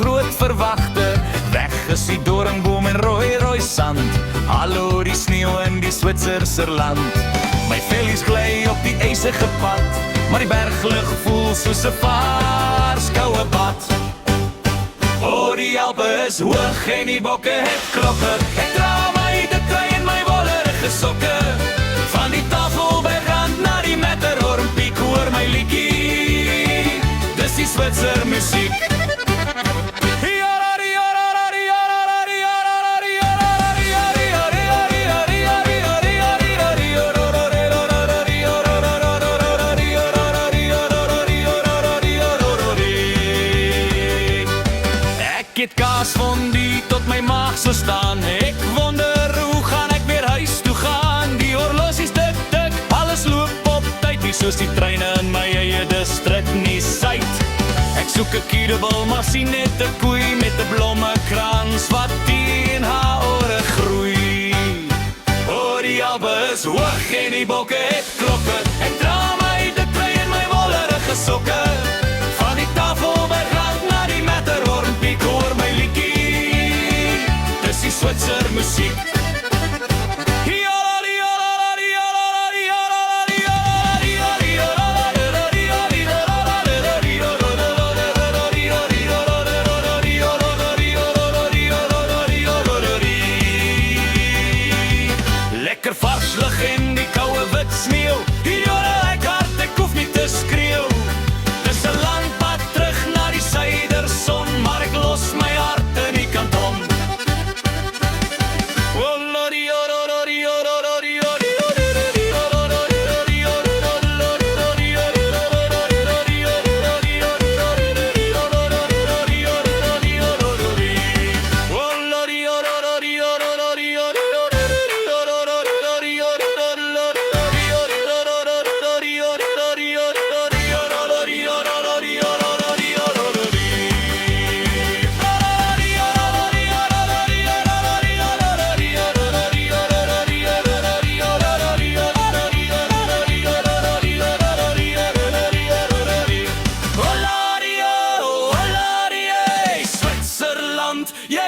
groot verwagte. Weg is die doringboom en rooi sand. Hallo die sneeuw in die Switserse land. My vellies gly op die ysige pad, maar die berglug voel soos 'n vars koue bad. O, die Alpe is hoog en die bokke het klokke. Ek dra my dikke en my wollerige sokke. Van die Tafelbergrand na die Matterhorn piek, hoor my liedjie, dis die Switser musiek. Ek het kaasfondue tot my maag so staan. Ek wonder hoe gaan ek weer huis toe gaan. Die horlosies tik, alles loop op tyd. Nie soos die treine in my eie distrik nie suid. Ek soek 'n kierebul, maar sien net 'n koei met 'n blommekrans wat teen haar ore groei. O, die Alpe is hoog en die bokke het klokke. Ek dra my dikke en my wollerige sokke. Van die Tafelbergrand na die Matterhorn piek, hoor my liedjie, dis die Switser musiek. Lekker vars lig en die koue wit sneeuw. Die jare ek hard, ek hoef nie te skreeuw. Dis 'n lang pad terug na die suiderson, maar ek los my hart in die kanton. Yeah!